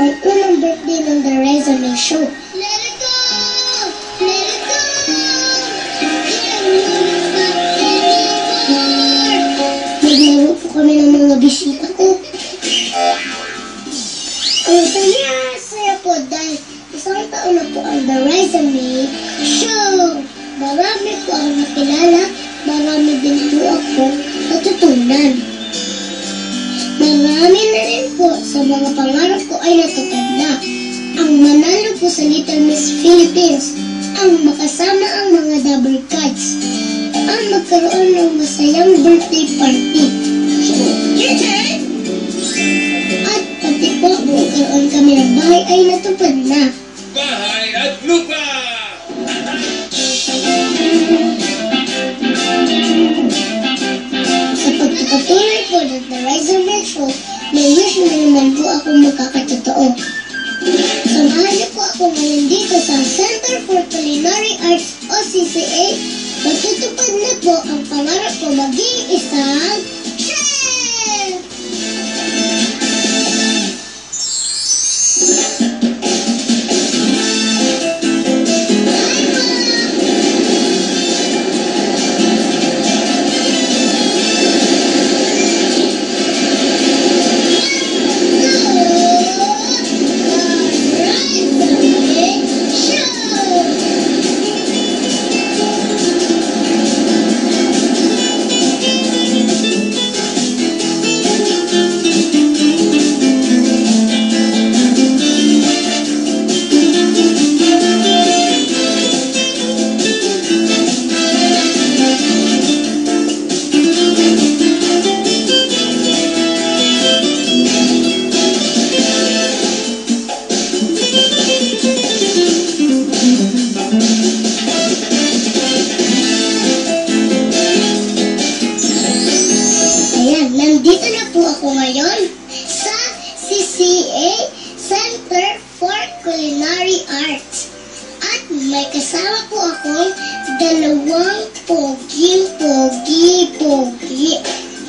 ang unang birthday ng The Resume Show. Let it go! Let it go! Naglaro po kami ng mga bisita ko. Ang saya po dahil isang taon na po ang The Resume Show. Marami po ang nakilala, marami din po ako natutunan. Marami na rin po sa mga pangarap ko ay natupad na. Ang manalo po sa Little Miss Philippines, ang makasama ang mga double cuts, ang magkaroon ng masayang birthday party. At pati po magkaroon kami ng bahay ay natupad na. Bahay at lupa! Sa pagpapatuloy po ng The Resume Show, may wish na naman po ako magkakatotoo. Samahan niyo po ako ngayon dito sa Center for Culinary Arts o CCA. Matutupad na po ang pangarap ko maging isang chef! Nandito na po ako ngayon sa CCA, Center for Culinary Arts. At may kasama po akong dalawang pogi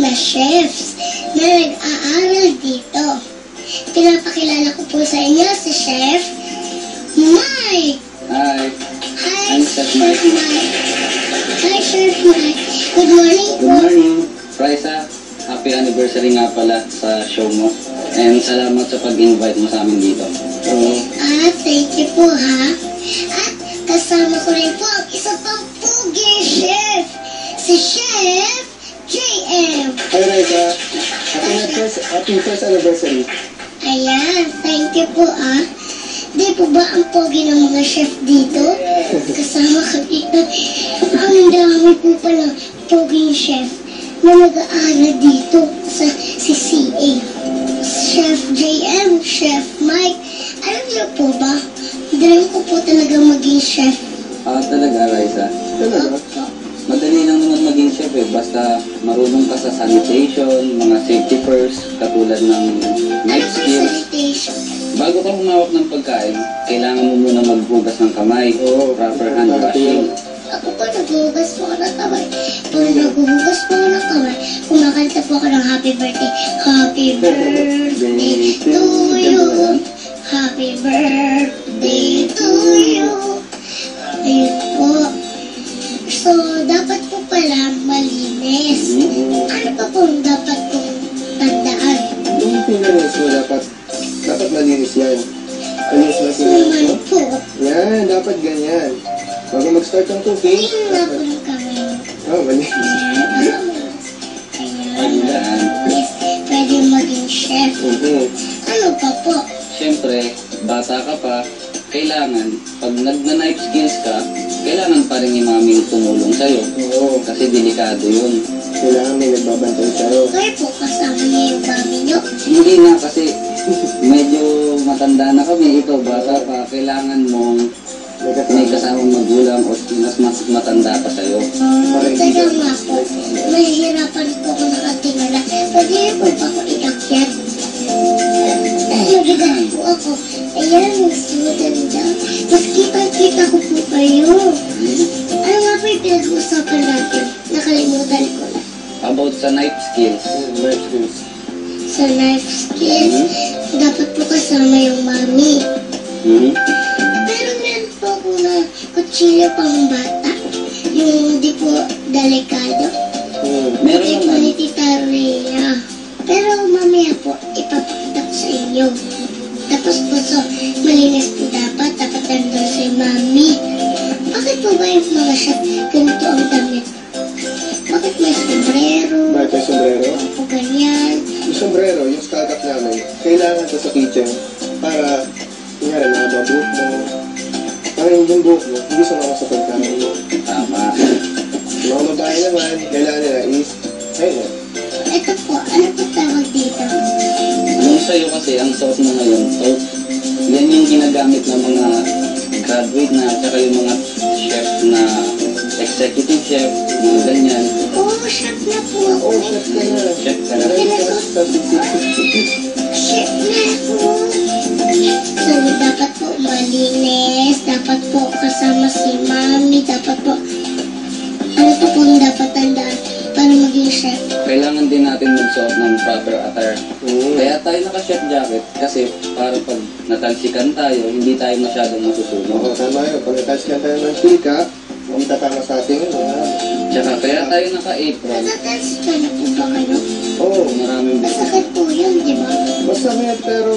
na chefs na nag-aaral dito. Pinapakilala ko po sa inyo si Chef Mike. Hi. Hi, I'm Chef Chef Mike. Mike. Hi, Chef Mike. Good morning Good po. morning. Raisa, happy anniversary nga pala sa show mo. And salamat sa pag-invite mo sa amin dito. Thank you po ha. At kasama ko rin po ang isa pang pogi chef, si Chef JM. Hi Raisa, happy first anniversary. Ayan, thank you po ah. Di po ba ang pogi ng mga chef dito? Kasama ko dito. Ang dami po pala poging chef na nag-aaral dito sa CCA. Chef JM, Chef Mike, alam niyo po ba, dream ko po talaga maging chef. Talaga, Raisa. Talaga? Opo. Madali lang naman maging chef eh. Basta marunong ka sa sanitation, mga safety first, katulad ng Ano knife po skills. sanitation? Bago ka humawak ng pagkain, kailangan mo muna maghugas ng kamay. Oo. Proper hand washing. Ako po naghuhugas po ako ng kamay. Pag naghuhugas po ako ng kamay, kumakanta po ako ng happy birthday. Happy birthday to you. Happy birthday to you. Ayun po. So, dapat po pala malinis. Ano pa pong dapat pong tandaan? Yung fingernails mo dapat malinis yan. Malinis na fingernails mo? Naman po. Yan, dapat ganyan. Bago mag-start ng cooking, Tingin nga po ng kamay. malinis. Ayan. Yes, pwede maging chef. Ano pa po? Siyempre, bata ka pa, kailangan, pag nag-knife skills ka, kailangan pa rin yung mami tumulong sa'yo. Oo, Kasi delikado yun. kailangan may nagbabantay sa'yo. Kayo po kasama niyo yung mami niyo. Hindi na kasi medyo matanda na kami. Ito, bata pa, kailangan mong may kasamang magulang o mas matanda pa sa'yo. Teka nga po, mahihirapan po ako nakatingala. Pwede niyo po pa ako iakyat. Nagigaan po ako. Ayan, mas maganda. Mas kita-kita ko po kayo. Ano nga po yung pinag-uusapan natin? Nakalimutan ko na. About sa knife skills, Knife skills. Sa life skills, dapat po kasama yung mami. Mhm. Pero meron po ako na kutsilyo pang bata. Yung di po delikado. Meron Hindi po naman. ni Tita Rhea. Pero mamaya po, ipapakita ko sa inyo. Tapos po, so, malinis po dapat. Dapat nandun si mami. Bakit po ba yung mga chef ganito ang damit? Bakit may sombrero? Bakit may sombrero? O ganyan? Yung sombrero, yung skull cap namin, kailangan to sa kitchen para, kunyari, mga buhok mo. Para yung buhok mo, hindi sumama sa pagkain mo. Tama. Yung mga babae naman, kailangan nila is, ayun o. Ito po, ano po tawag dito? Yung sa'yo kasi, ang suot mo ngayon, toast. Yan yung ginagamit ng mga graduate na, tsaka yung mga chef na executive chef, mga ganyan. Oh, chef na po ako. Oh, chef ka na. Chef ka na. Chef na po. So, dapat po malinis. Dapat po kasama si mami. Dapat po, ano pa po ang dapat tandaan para maging chef? Kailangan din natin magsuot ng proper attire. Mm. Kaya tayo naka-chef jacket kasi para pag natalsikan tayo, hindi tayo masyadong masusunog. Oo, tama yun. Pag natouch ka tayo ng chika, hindi tatama sa ating Tsaka kaya tayo naka-apron. Natatansi ka na po ba kayo? Oo, Maraming Masakit po yun, di ba? masakit pero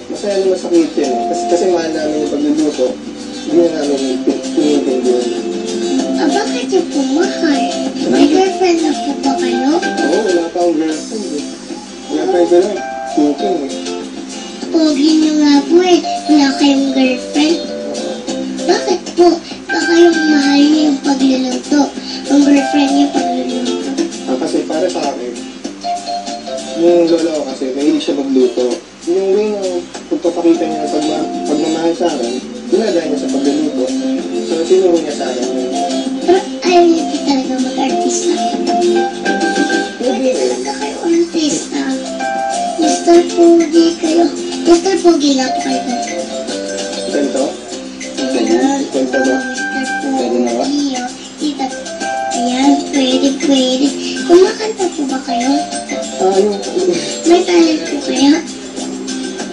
masaya naman sa kitchen eh. Kasi mahal namin yung pagluluto, hindi na namin pinintindi yun. Ah, bakit yung po mahal? May girlfriend na po ba kayo? Oo, wala pa akong girlfriend eh. Girlfriend ko lang, cooking eh. Pogi nyo nga po eh. Wala kayong girlfriend. Bakit po? Baka yung mahal niyo yung pagluluto. Ang girlfriend niyo pagluluto. Kasi para sa akin, yung lola ko kasi, mahilig siya magluto. Yung way na pagpapakita niya ng pagmamahal sa akin, dinadaan niya sa pagluluto. So, tinuro niya sa akin. Pero ayaw niyo po talaga mag-artista. Pwede eh. Talaga kayo artista. Mr. Pogi kayo. Mr. Pogi nga po kayo. Ganito? Ayan. Ganito ba? Mr. Pwede na ba? Pogi. Oh. Tita. Ayan, pwede. Kumakanta po ba kayo? Yung... May talent po kaya?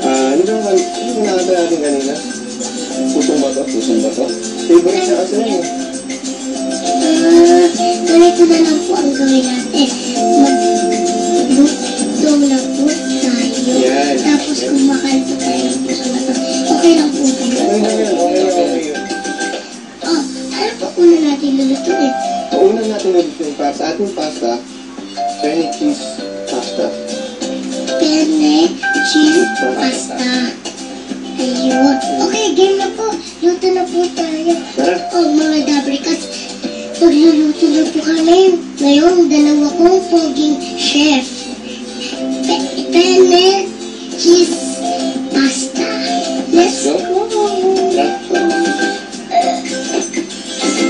ano ba nakanta natin kanina? Pusong ba to? Pusong ba to? Favorite siya kasi yun eh. Ganito na lang po ang gawin natin. Mag-butong na po tayo. Yan. Tapos kumakanta tayo ng puso na to. Okay lang po kayo. Okay na yun, okay yun. Oh, ano pa una natin lulutuin? Una natin ulit yung pasta. Ating pasta, penne cheese pasta. Penne, cheese, pasta. Ayun. Okay, game na po. Luto na po tayo. Tara. Oh, mga dabrikas. Pagluluto na po kami. Ngayon, dalawa kong poging chef. Penne, cheese, pasta. Let's go.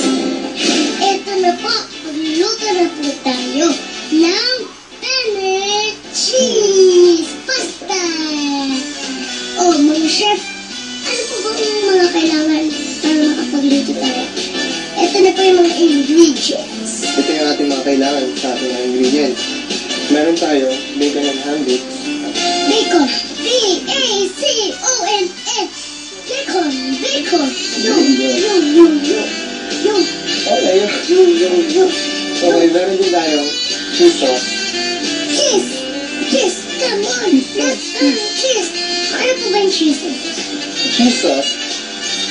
Ito na po. Pagluluto na po tayo ng penne, cheese, pasta. Oh, mga chef, ano po ba yung mga kailangan para makapagluto tayo? Ito na po yung mga ingredients. Ito yung ating mga kailangan sa ating mga ingredients. Meron tayo, bacon and ham bake. Bacon. B-A-C-O-N-S. Bacon. Yung. Okay, okay, meron din tayong cheese sauce. Cheese. Come on. Let's cheese. Ano po ba yung cheese? Cheese sauce,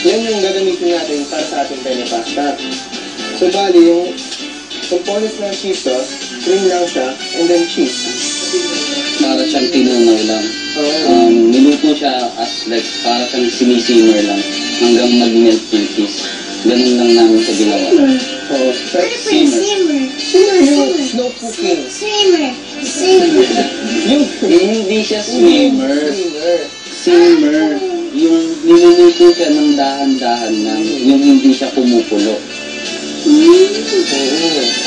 yan yung gagamitin natin para sa ating penne pasta. So, bali, yung components ng cheese sauce, cream lang siya, and then cheese. Para siyang tinunaw lang. Okay. Niluto siya as like, para siyang sinisimmer lang hanggang mag-melt yung cheese. Ganun lang namin sa ginawa. Oo. Ano po yung simmer? Slow cooking. Simmer. Yung Hindi siya swimmer. steamer. Simmer. Yung niluluto siya ng dahan-dahan lang. Yung hindi siya kumukulo. Oo.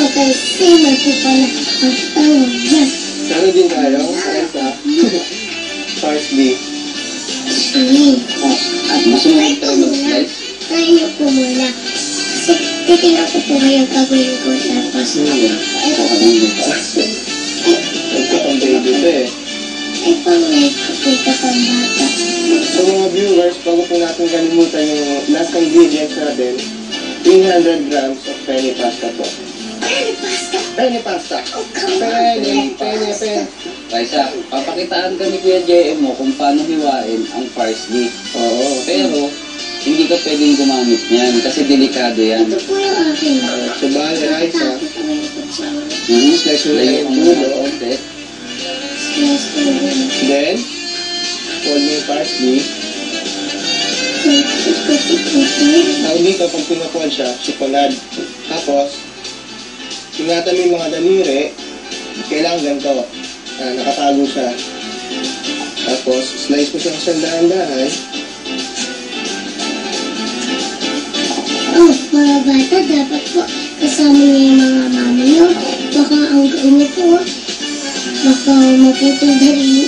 Okay, simmer po pala. Ang tawag dyan. Meron din tayo, sa parsley. Gusto mo tayo mag-slice? Try niyo po muna. Kasi titingnan ko po ngayon gagawin ko tapos. Ito ka lang dito. Ito pang baby ito eh. Ay, pang like ko Ito pang bata. So mga viewers, bago po natin kalimutan yung last ingredients natin, 300 grams of penny pasta po. Penny pasta. Penny pasta. Oh, come on. Penny. Raisa, papakitaan ka ni Kuya JM mo kung paano hiwain ang parsley. Oo. Pero, hindi ka pwedeng gumamit niyan kasi delikado yan. Ito po yung akin. So bali, Raisa, Tapos ako yung kutsara. slice mo na Lagyan yung mo muna ng dulo. konti. Yes, po yun. Then, fold mo yung parsley. Tawag dito, pag pinapuan siya, siponad. Tapos, ingatan mo yung mga daliri, kailangan ganito. Nakatago siya. Tapos, slice mo siyang sandahan-dahan. Oh, mga bata, dapat po kasama niyo yung mga mama niyo. Baka ang gaano po, baka maputol dali.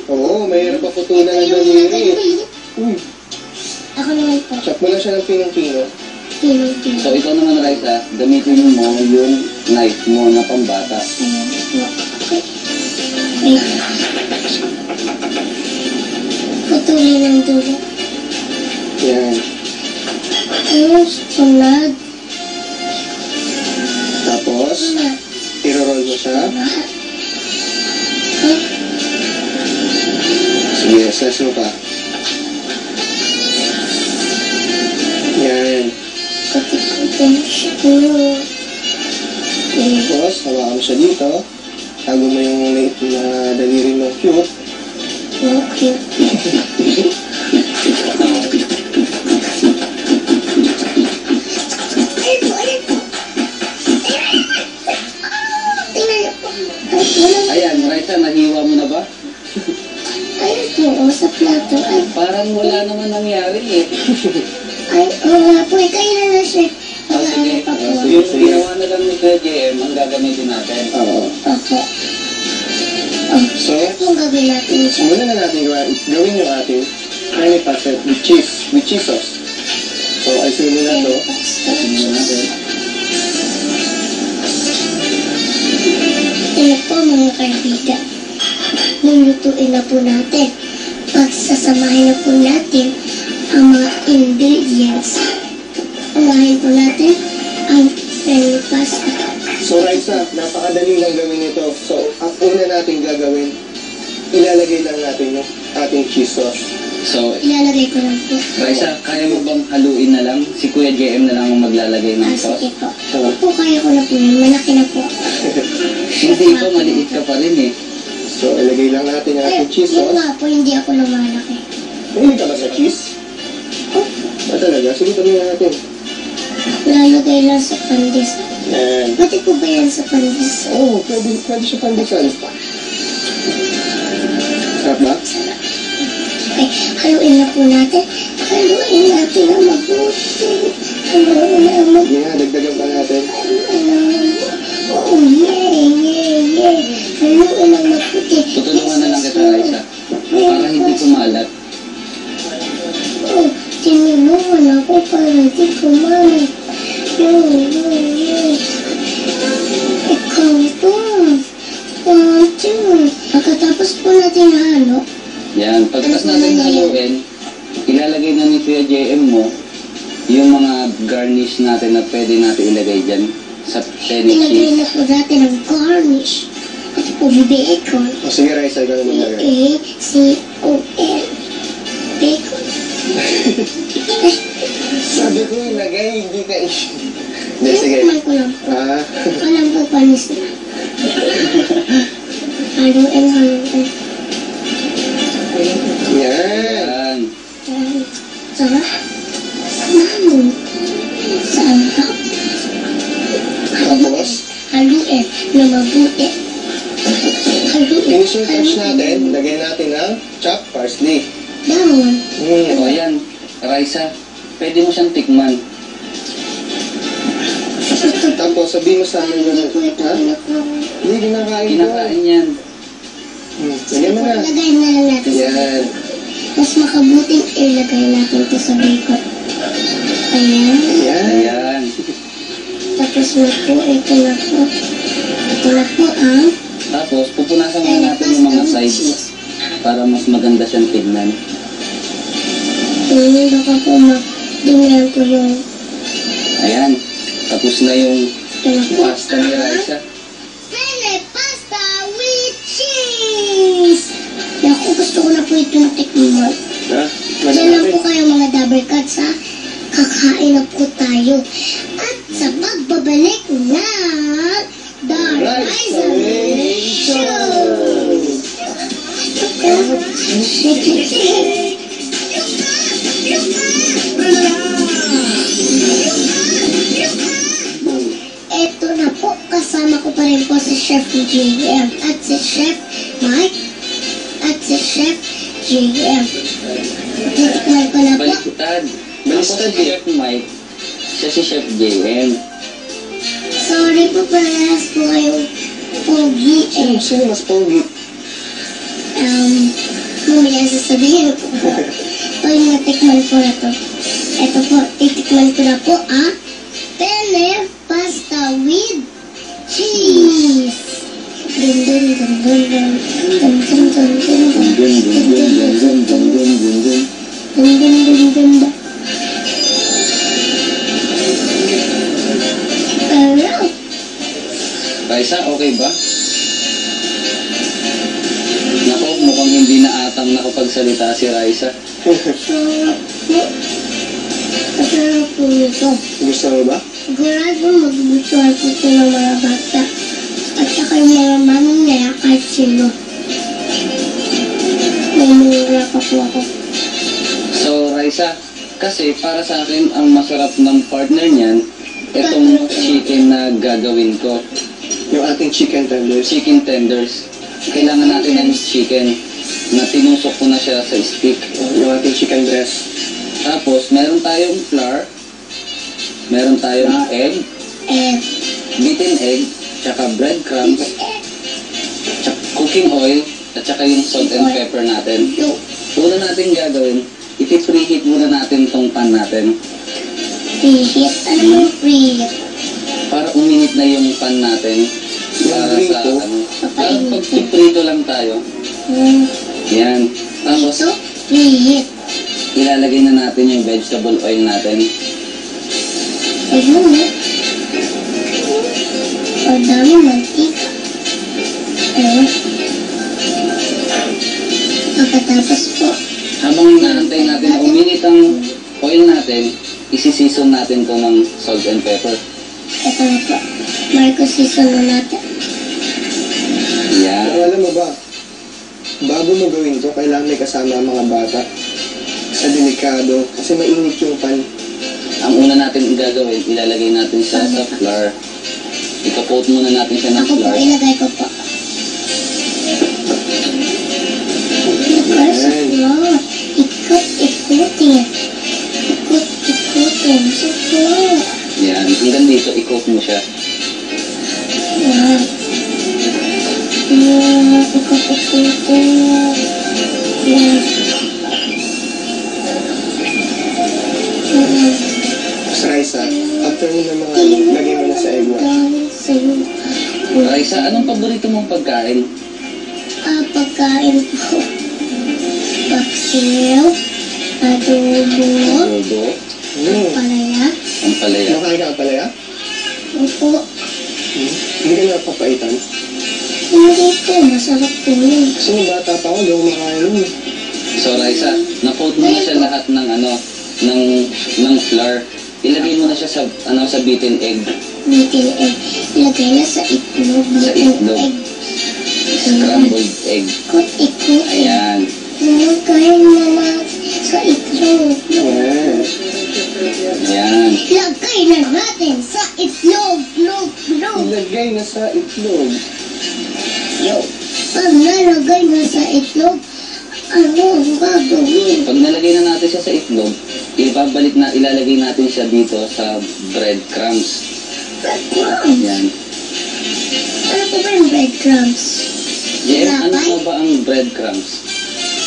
Oo, mayroon pa putulan ng daliri. Ako naman po, Chop mo lang siya ng pinong-pino. pinong-pino. So, ikaw naman, Raisa, gamitin mo yung knife mo na pambata. Ayan po. Okay. Wait. Putulin ng dulo. Yan. Ayun, sunod. Tapos, Sunod. i-roll mo siya. Oh, Sige, slice mo pa. Yan. katikutong siya po. Okay. Tapos, hawakan mo siya dito. Tago mo yung late na daliri mo cute. Okay. Ayun po. Tingnan niyo po. Ay, walang- Ayan, Raisa, nahiwa mo na ba? Ayun po, sa plato. Ay, Parang wala naman nangyari eh. ay, nga po. Kayo na lang siya. O sige, Pa po. yung ginawa na lang ni Kuya JM, ang gagamitin natin. Oo. Opo. Oh, So, ano pong gawin natin siya? muna na natin gawin yung ating penny pasta with cheese sauce. So, ayusin mo na to. Tingnan natin. Ito po mga kaibigan. Lulutuin na po natin. Pagsasamahin na po natin ang mga ingredients. Umahin po natin ang penny pasta. So, Raisa, napakadali lang gawin ito. So, ang una natin gagawin, ilalagay lang natin yung ating cheese sauce. So, Ilalagay ko lang po. Raisa, kaya mo bang haluin na lang? Si Kuya JM na lang ang maglalagay ng sauce? Sige po. Opo, kaya ko na po yun. Malaki na po. Hindi pa, maliit ka pa rin eh. So, ilagay lang natin yung Ay, ating cheese yun sauce. nga po, hindi ako lumalaki. Hindi ka ba sa cheese? Oh, Talaga? Sige, tabi natin. lalagay lang sa pandis. Yan. Pati po ba yan sa pandis? Oh, pwede siya pandesal. Sarap ba? Okay, haluin na po natin. Haluin natin ang mabuti. Haluin na ang mabuti. Sige nga, dagdagan pa natin. Oh, yeah. Haluin ang mabuti. Tutulungan na lang kita, Raisa. Para hindi kumalat. Oh, tinulungan ako para hindi kumalat. Yeah. Ikaw ito. Pagkatapos po natin halo, Yan, pagkas natin haluin, ilalagay na ni Kuya JM mo yung mga garnish natin na pwede natin ilagay dyan sa penny ilagay na cheese. po natin ang garnish. Ito po bacon. O sige, Raisa, gano'n mo lagay. B-A-C-O-N. Bacon. Sabi ko ilagay, hindi ka Hindi, sige. Kumain ko lang po. Ah, Alam ko panis na. Haluin. yan. Yan. Sarap. Sarap. Tapos, Haluin na mabuti. Haluin. finishing touch natin, lagay natin ang chopped parsley. Dahon. O yan, Raisa, pwede mo siyang tikman. Ito po. Tapos, sabihin mo sa amin Hindi ko gano'n. ito Ha? kinakain. Hindi, kinakain ko. Kinakain yan. Lagyan mo na. Lagay na lang natin sa Yan. mas makabuting ilagay natin ito sa bacon. Ayan. Yan. Ayan. Tapos na po, ito na po ang Tapos, pupunasan muna natin yung mga sides. para mas maganda siyang tignan. Baka po dinyan ko yung Ayan, tapos na yung pasta ni Raisa. penne pasta with cheese! Naku, gusto ko na po itong tikman. Ha? Diyan lang po kayo mga double cuts ha. Kakain na po tayo. At sa pagbabalik na The Raisa May Show! Eto na po, kasama ko pa rin po si Chef JM at si Chef Mike at si Chef JM. Titikman ko na po. Baliktad. Ako si Chef Mike, siya si Chef JM. Sorry po, parehas po kayong pogi. Sino mas pogi? Mamaya sasabihin ko po. Pag natikman ko na to. Ito po, titikman ko na po penne pasta with cheese. Dun dun dun dun dun. Dun dun dun dun dun. Dun dun dun dun dun dun dun dun dun. Dun dun dun dun dun. Hello. Raisa, okay ba? Nako, mukhang hindi na atang nakapagsalita si Raisa. Sarap po. Masarap po nito. Gusto mo ba? Sigurado magugustuhan po ito ng mga bata. At saka yung mga mamaya kahit sino. Mamura pa po ako. So, Raisa, kasi para sa akin, ang masarap ng partner niyan, itong chicken na gagawin ko. Yung ating chicken tenders. Chicken tenders. Kailangan natin ng chicken na tinusok ko na siya sa stick. Yung ating chicken breast. Tapos, meron tayong flour, meron tayong egg, beaten egg, tsaka breadcrumbs, tsaka cooking oil, at tsaka yung salt and pepper natin. Una natin gagawin, ipi-preheat muna natin tong pan natin Preheat? Ano yung preheat? para uminit na yung pan natin. Para sa ano, para pag-prito lang tayo. Yan. Tapos, Ito? Preheat. ilalagay na natin yung vegetable oil natin. Ano mo? Ang dami mantika. Ano? Pagkatapos po, Habang inaantay natin uminit ang oil natin, isisison natin to ng salt and pepper. ito na po. Marco season na natin. Pero Yan. alam mo ba, bago mo gawin to, kailangan may kasama ang mga bata. Sa delikado, kasi mainit yung pan. Ang una natin gagawin, ilalagay natin siya sa flour. Ika-coat muna natin siya ng Ako po, flour. ilagay ko po. Ilagay sa flour. Ikot-ikutin. Ikot-ikutin sa flour. Yan. Hanggang dito, i-coat mo siya. Yan. Yan. Ikot-ikutin. Yan. Yan. Tapos Raisa, after mo na mga lagay mo na sa egg wash. Raisa, anong paborito mong pagkain? Pagkain po. Paksiw, adobo, Adobo, palaya. ang palaya. Nakain ka ang palaya? Opo. Hindi ka napapaitan. Hindi po, masarap po yun. Kasi nung bata pa ako, hindi ako makain nun. So, Raisa, na-coat mo na siya lahat ng ano, ng flour. Ilagay mo na siya sa sa beaten egg. Beaten egg. Ilagay na sa itlog. Sa Beaten itlog. egg. Scrambled egg. Ikot-ikot. Ayan. Ilagay na lang sa itlog. Yes. Ayan. Ilagay na natin sa itlog. Ilagay na sa itlog. Pag nalagay na sa itlog, ano ang gagawin? Pag nalagay na natin siya sa itlog, ilalagay natin siya dito sa breadcrumbs. Breadcrumbs. Yan. Ano po ba yung breadcrumbs? Ano nga ba ang breadcrumbs?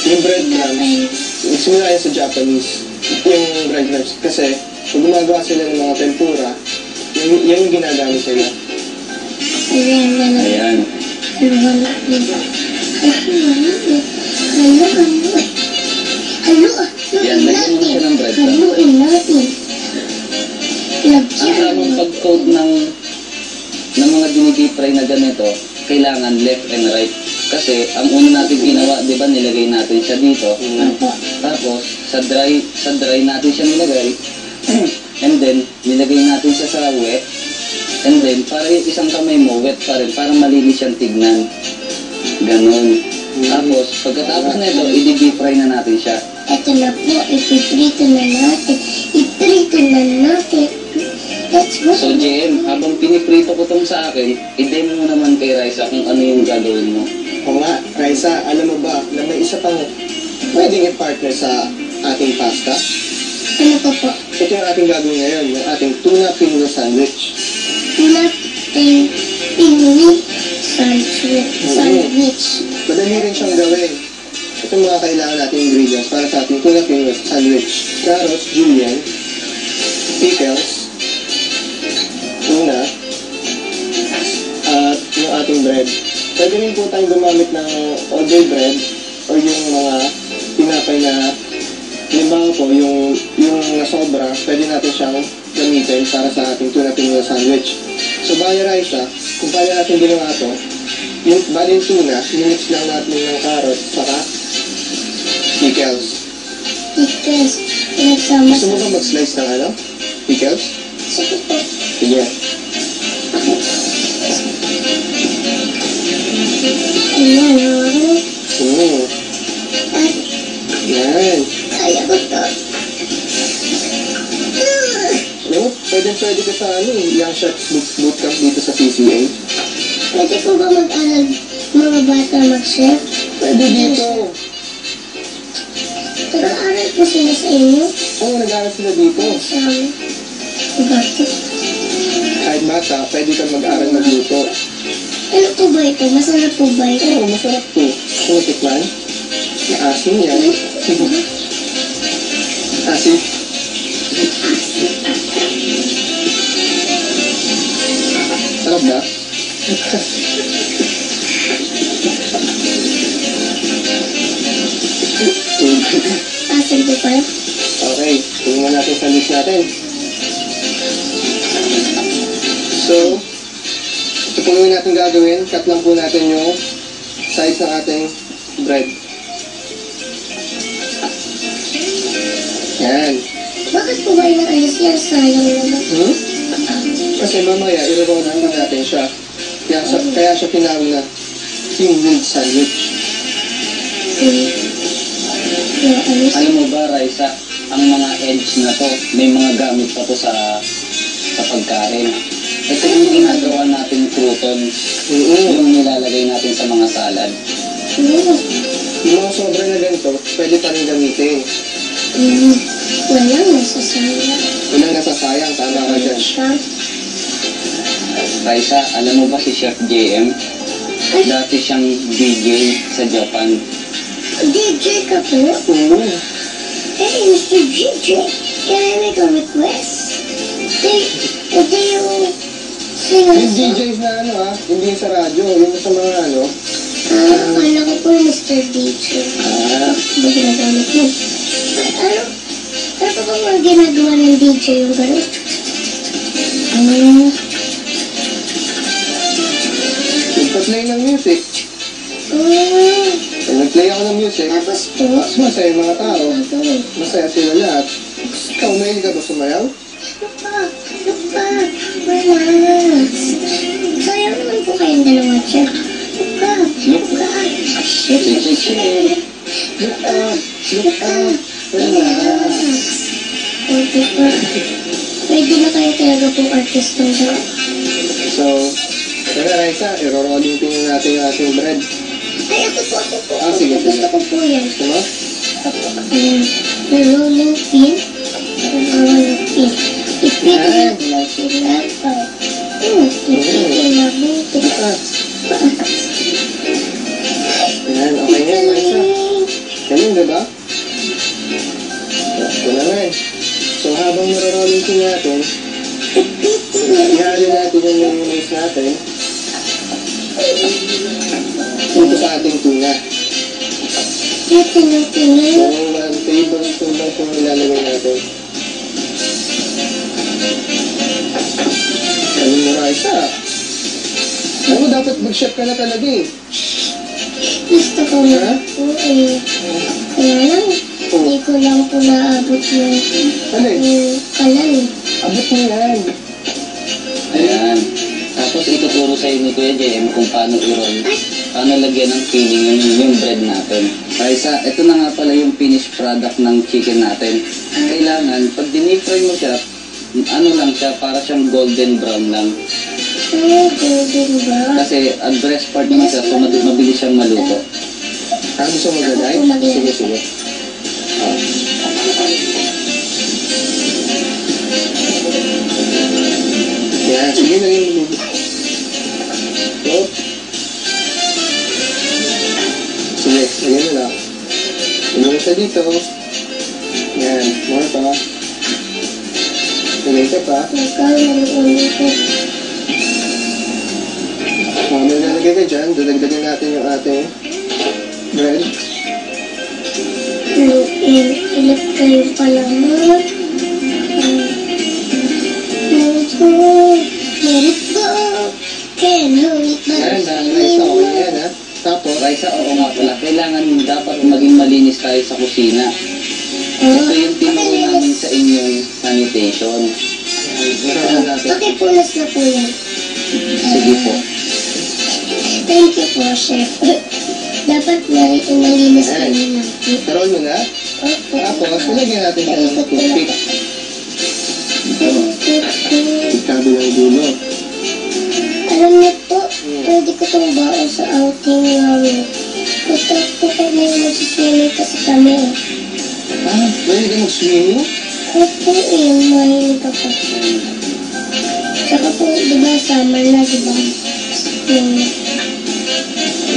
Yung breadcrumbs, simula yan sa Japanese, yung breadcrumbs. Kasi, pag gumagawa sila ng mga tempura, yung ginagamit nila. Ayan na lang. Ayan. Ano ba na? Yan, lagyan mo na siya ng bread. Haluin natin. Ang Lagyan. tamang pag-coat ng mga dinidip fry na ganito, kailangan left and right. Kasi ang una natin ginawa, di ba, nilagay natin siya dito. Opo. Tapos, sa dry natin siya nilagay. And then, nilagay natin siya sa wet. And then, para yung isang kamay mo, wet pa rin, para malinis siyang tignan. Ganon. Tapos, pagkatapos na ito, i-deep fry na natin siya. Ito na po, ipiprito na natin. Iprito na natin. Let's go. So, JM, habang piniprito ko tong sa akin, i-demo mo naman kay Raisa kung ano yung gagawin mo. O nga, Raisa, alam mo ba na may isa pang pwedeng i-partner sa ating pasta? Ano pa po? Ito yung ating gagawin ngayon, yung ating tuna pinula sandwich. Natin pinuli sandwich. Madali rin siyang gawin. Ito yung mga kailangan nating ingredients para sa ating tuna pinula sandwich. Carrots, julienne, pickles, tuna, at yung ating bread. Pwede rin po tayong gumamit ng all-day bread or yung mga tinapay na halimbawa po, yung nasobra, pwede natin siyang gamitin para sa ating tuna pinula sandwich. So, bali Raisa, kung paano natin ginawa ito, yung bali yung tuna, minix lang natin ng carrot, saka pickles. Pickles. Pinagsama Gusto mo ba mag-slice ng ano? Pickles? Sige po. Sige. Ayan, At Yan. kaya ko to. Alam mo, pwede ka sa Young Chefs Bootcamp dito sa CCA. Pwede po ba mag-aral mga bata mag-chef? Pwede dito. Nag-aaral po sila sa inyo? Oo, nag-aaral sila dito. Sa bata. Kahit bata, pwede ka mag-aaral magluto. Ano po ba ito? Masarap po ba ito? Oo, masarap to. Kung tikman, maasim yan. Asim. Sarap ba? Asan po pala? Okay, tingnan natin sa list natin. So, ito po yung natin gagawin. Cut lang po natin yung size ng ating bread. Yan. Bakit po ba inaalis yan? Sayang naman. Kasi mamaya, i-roll natin siya. Kaya siya tinawag na single sandwich. Alam mo ba, Raisa, ang mga edge na to, may mga gamit pa to sa pagkain. Ito yung ginagawa natin croutons, yung nilalagay natin sa mga salad. Yung mga sobra na ganito, pwede pa rin gamitin. Walang nasasayang. Walang nasasayang, tama ka dyan. Raisa, alam mo ba si Chef JM? Dati siyang DJ sa Japan. DJ ka po? Oo. Hey, Mr. DJ, can I make a request? Do you sing a Yung song? DJs na hindi yung sa radyo, yung sa mga Akala ko po Mr. DJ. Ba ginagamit mo? Ano pa ba mga ginagawa ng DJ yung gano'n? nagpa-play ng music. Pag nag-play ako ng music, Tapos po, mas masaya yung mga tao. gagawin. Masaya sila lahat. Ikaw, mahilig ka ba sumayaw? Relax. Sayang naman po kayong dalawa, Chef. Look up. Relax. Okay po. Pwede na kayo talaga po artist ng dalawa. So, kaya Raisa, i-rolling pin natin yung ating bread. Ay, ako po. Sige. Gusto ko po yan. Diba? The rolling pin. Ipito na sila pa. Ipito na buti. Ayan, okay na yan, Raisa. Ganun, diba? Ito naman. So, habang naro-rolling pin natin, ihalo natin yung mayonnaise natin dito sa ating tuna. Tinay. Yung 1 tablespoon lang kung ilalagay natin. Ano mo na isa? Ano, dapat mag-chef ka na talaga eh. Gusto ko na po eh. Kaya lang, hindi ko lang po naabot yung Ano eh? kalan eh. Abot mo yan. Ayan. Tapos ituturo sa ni Kuya JM kung paano i-roll. Paano lagyan ng filling yung bread natin. Raisa, ito na nga pala yung finished product ng chicken natin. Kailangan, pag dinifry mo siya, ano lang siya, para siyang golden brown lang. Golden ba? Kasi ang breast part naman siya, so mabilis siyang maluto. Gusto mo gagay? Ako maglagay. Sige, sige. Yan, sige na yung sige, lagyan mo lang. Lagyan mo siya dito. Yan, more pa. Lagay ka pa. Nagkakaroon ko. May nalagay ka dyan, dadagdagan natin yung ating bread. Ilit kayo pala mo. Let it go. Can't hold it back Ayan, nice na okay yan ha. Tapos, Raisa, oo nga pala, kailangan dapat maging malinis tayo sa kusina. Ito yung tinuro namin sa inyong sanitation. narahan natin. Pakipunas na po yan. Sige po. Thank you po, Chef. Dapat malinis kayo ng cake. Karol mo na. Opo. Tapos, nilagyan natin siya ng Paikot ko na toothpick. po. Kabilang dulo. Alam niyo po, pwede ko itong baon sa outing namin. Basta po kami magsiswimming kasi kami. Ah, pwede ka mag-swimming? Opo mahilig ako. Saka po, di ba, summer na, di ba?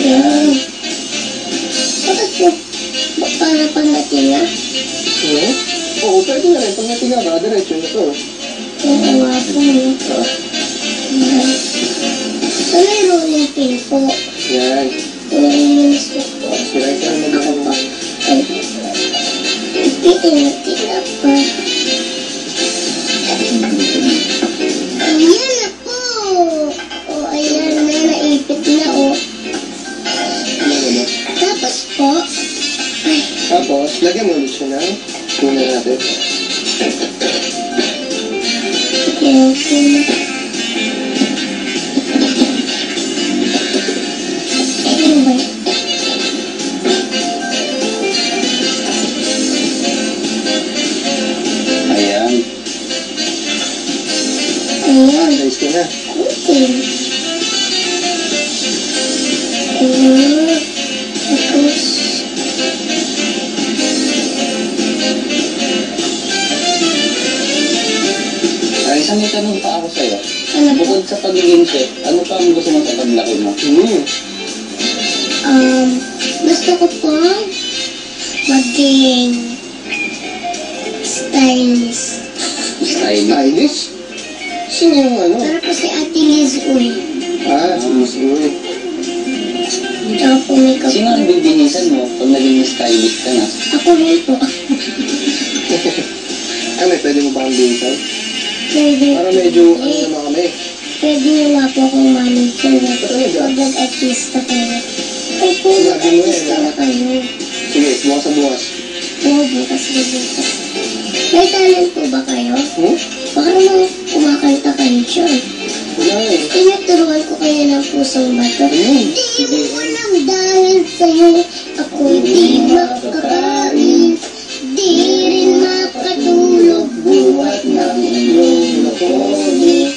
Yan. Bakit po? Para pang natinga? Oo. Oo, pwede na rin. Pag natinga ka, diretso na to. Oo nga po. Yan. So, may rolling pin po. Yan. Rolling pin po. Siray ka na mag-ako. Ay, ipitin pa. Ayan na po. O, ayan na, naipit na o. Ano ba? Tapos po, ay, Tapos, lagyan mo ulit siya ng tuna natin. yung sila. Ano ba yun? Ayan. Ayan. Nice ka na. Okay. Ayan. Tapos, Raisa, may tanong pa ako sa'yo. ano po? Bukod sa pagiging chef, ano pa ang gusto mo sa paglaki mo? Gusto ko po maging stylist. Style. Stylish? Sino yung ano? Para po si Ate Liz Uy. Ah, sige. Tsaka po makeup. Sino ang bibinisan mo pag naging stylist ka na? Ako rin po. Ah, may pwede mo ba kang bilisan? Pwede. Para medyo, ano naman kami. Pwede nyo nga po akong manager. Talaga? Pag nag-artista kayo. Ay po, Sabi mo nag-artista eh, na kayo. Sige, bukas sa bukas. Oo, bukas na bukas. May talent po ba kayo? Baka naman kumakanta kayo dyan. Wala eh. Tinuturuan ko kayo ng pusong bato. Ayun. Di mo alam dahil sa'yo ako'y di makakain. Di rin makatulog buhat ng iyong lakoni.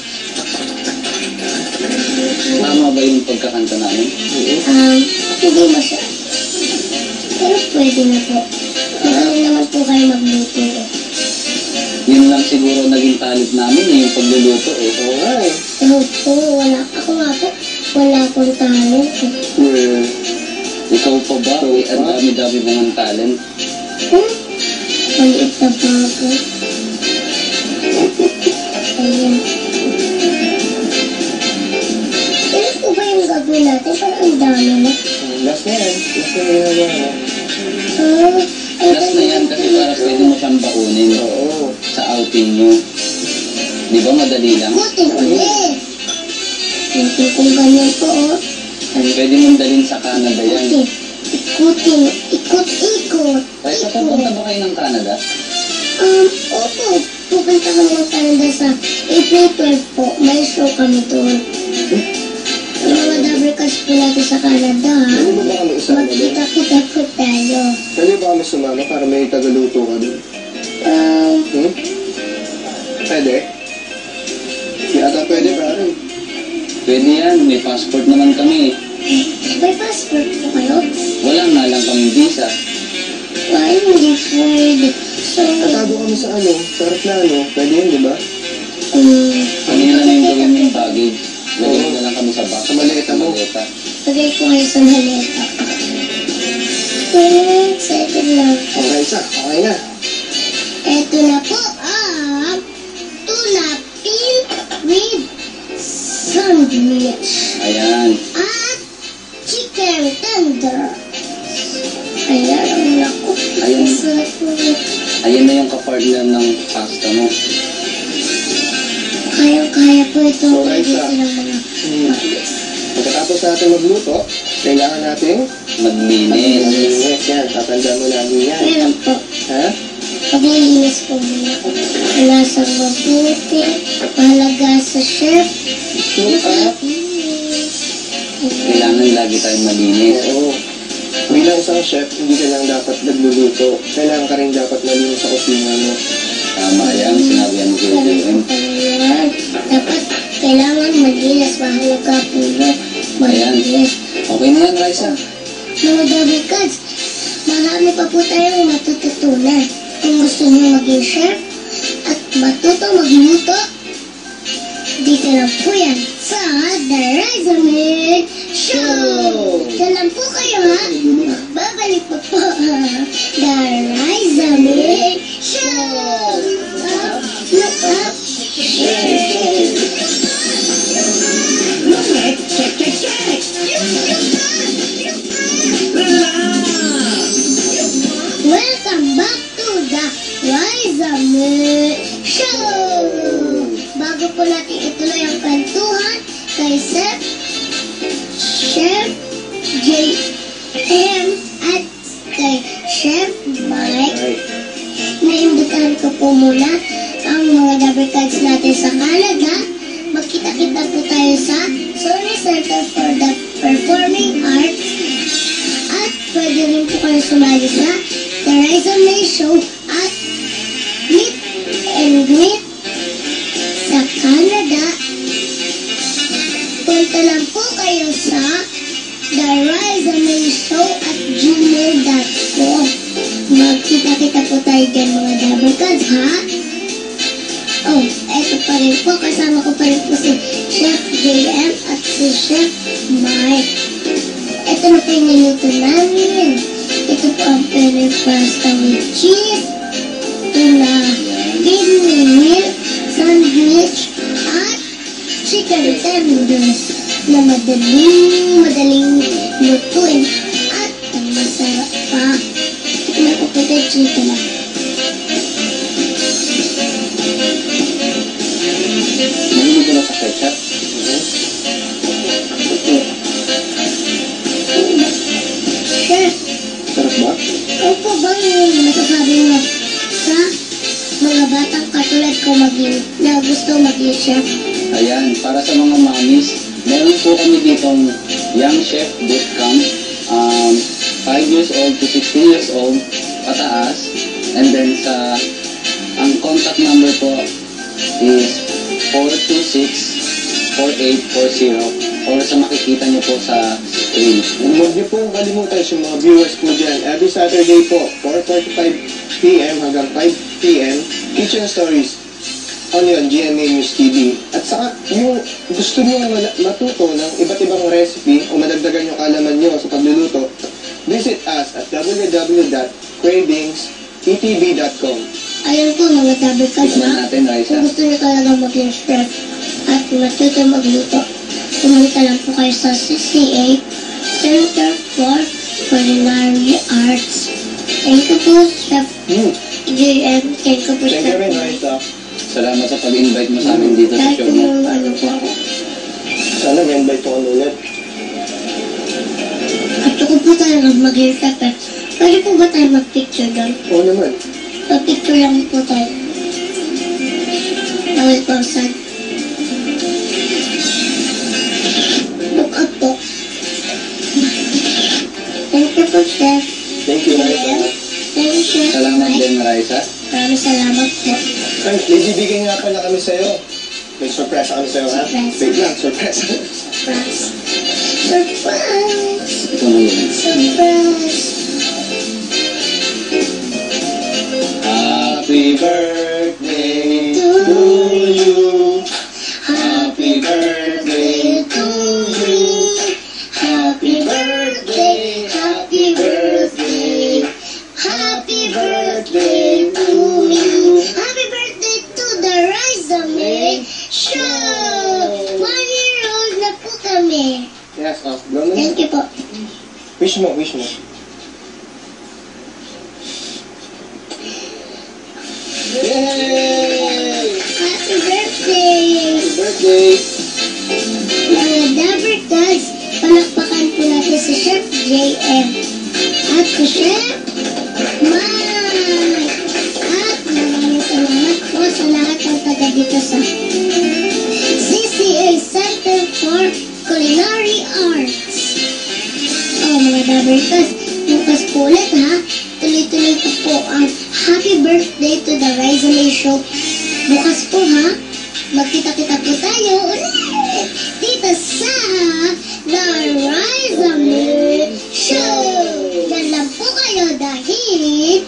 Tama ba yung pagkakanta namin? Hindi masya. Pero pwede na po. Magaling naman po kayo magluto. Yun lang siguro naging talent namin eh, yung pagluluto eh. Oo nga eh. Opo, wala. Ako nga po, wala akong talent. Well, Ikaw pa ba? Eh, ang dami-dami mong talent. Maliit na bago. Ayan. Ilan po ba yung gagawin natin? Parang ang dami na. last na yan. Last na ginagawa mo. Plus na yan kasi para pwede mo siyang bakunin Oo. sa outing nyo. Di ba madali lang? Ikutin ulit. Ikutin kung ganyan po, oh. Pwede mong dalhin sa Canada yan. Ikutin. Ikot-ikot. Raisa, pupunta ba kayo ng Canada? Opo. Pupunta kami ng Canada sa April 12 po. May show kami doon. Yung mga double cash po natin sa Canada, ha? Pwede ba kami isama doon? Magkita-kita po tayo. Pwede ba kami sumama para may tagaluto ka doon? Hmm? Pwede? Yata pwede, pare. Pwede yan, may passport naman kami. May passport po kayo? Wala nga lang kaming visa. Why hindi pwede? So, Tatago kami sa sa aeroplano. Pwede yun, di ba? Kanina na yung gawin yung baggage. Lagyan mo na lang kami sa box. Sa maleta mo. Maleta. lagay ko kayo sa maleta. Excited lang. Okay, okay na. Ito na po ang tuna pin with sandwich Ayan. at chicken tender. Ayan, ang lako. Ayan. Ang sarap po. Ayan na yung kapartner ng pasta mo. Kaya po ito. So, Raisa. Dito ng mga Pagkatapos natin magluto, kailangan natin Maglinis. maglinis yan. Tatanda mo lagi yan. meron po. Ha? Paglilinis po muna ako. Lasang mabuti. Mahalaga sa chef. Maglinis. Kailangan lagi tayong malinis. Oo. Bilang isang chef, hindi ka lang dapat nagluluto. Kailangan ka rin dapat malinis sa kusina mo. Tama yan, sinabi yan ni Kuya JM. Dapat kailangan malinis. Mahalaga po yun. Malinis. Okay na yan, Raisa. Mga double cuts, marami pa po tayong matututunan. Kung gusto niyo maging chef at matuto magluto, dito lang po yan sa The Rise of Me Show! Diyan lang po kayo, ha? Babalik pa po The Rise of Me Show! Up, look up, shake! Welcome back to the Rise of Me Show! Bago po natin ituloy ang kwentuhan kay Chef JM at kay Chef Mike, naimbitahan ko po muna ang mga double cuts natin sa Canada. Magkita-kita po tayo sa Sony Center for the Performing Arts at pwede rin po kayo sumali sa The Rise of Me Show at Meet and Greet sa Canada. Punta lang po kayo sa The Rise of Me Show at gmail.com. Magkita-kita po tayo dyan mga double cuts, ha? Oh, eto pa rin po. Kasama ko pa rin po si Chef JM at si Chef Mike. Ito na po yung niluto namin. Ito po ang pere pasta with cheese, tuna, pinwheel, sandwich, at chicken tenders na madaling lutuin at ang masarap pa. Tignan ko po ito, chito na. Mahilig ko na sa ketchup. Chef, Sarap ba? ano po ba yung masasabi mo sa mga batang katulad ko na gusto maging chef? Ayan, para sa mga mommies, meron po kami ditong Young Chef Bootcamp. 5 years old to 16 years old, pataas. And then ang contact number po is 426-4840 or sa makikita niyo po sa screen. Huwag niyo pong kalimutan yung mga viewers po dyan. Every Saturday po, 4:45 p.m. hanggang 5 p.m. Kitchen Stories. Ano yun? GMA News TV. At saka, yung gusto niyo matuto ng iba't ibang recipe o madagdagan yung kaalaman niyo sa pagluluto, visit us at www.cravingsetv.com. Ayun po mga double cuts Tignan na. natin, Raisa. Kung gusto niyo talaga maging chef at matuto magluto, pumunta lang po kayo sa CCA, Center for Culinary Arts. Thank you po, Chef JM. Thank you po, Thank you Chef. rin, Raisa. Salamat sa pag-invite mo sa amin dito sa Dahil show po mo. yung ano po ako. Sana ma-invite ko ulit. Gusto ko po tayo mag-recap eh. Pwede po ba tayo mag-picture doon? Oo naman. Pa-picture lang po tayo. Tawal po, sad. Look up po. Thank you po, Chef. Thank you, Raisa. Thank you, Chef. Salamat din, Raisa. Maraming salamat po. Ay, may bibigyan nga pala kami sa'yo. May surprise kami sa'yo, ha? Surprise. Wait lang, surprise. Surprise. Surprise. Ito na yun. Surprise. Happy birthday To you. Happy birthday to you. Happy birthday. Happy birthday. Happy birthday to you. Happy birthday to the Rise Me Show. 1-year-old na po kami. Yes, blow na. Thank you po. Wish mo, wish mo. Yay! Happy birthday. Happy birthday! Mga Dabber Gods, palakpakan po natin si Chef JM at si Chef Mike. At maraming salamat po sa lahat ng taga dito sa CCA Center for Culinary Arts. Mga Dabber Gods, bukas po ulit ha. Tuloy-tuloy pa po ang Happy Birthday to the Rise Me Show. Bukas po ha. Magkita-kita po tayo ulit dito sa The Rise Me Show. Yan lang po kayo dahil